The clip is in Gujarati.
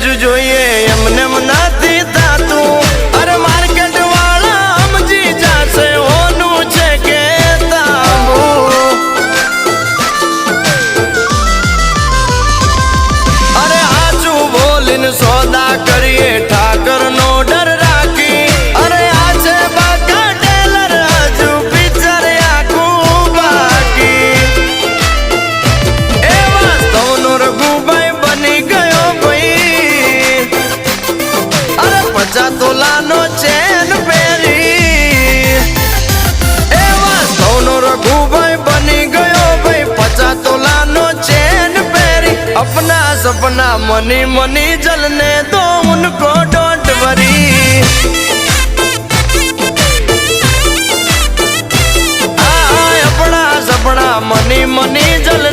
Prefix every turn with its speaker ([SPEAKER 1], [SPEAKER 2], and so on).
[SPEAKER 1] બીજું જોઈએ એમને નથી થાતું અરે માર્કેટ વાળા સમજી જાશે હોનું છે કે તાંબુ અરે આચું બોલીને સોદા કરીએ ઠાકર નો ડર રાખી અરે આ છે બાકા ટેલર હજુ પિક્ચર આખું બાકી એ વાસ્તવનો રઘુભાઈ બની ગયો ભાઈ અરે 50 તોલાનો ચેન પહેરી એ વાસ્તવનો રઘુભાઈ બની ગયો ભાઈ 50 તોલાનો ચેન પહેરી अपना सपना मनी मनी जलने दो उनको डोंट वरी अपना सपना मनी मनी जलने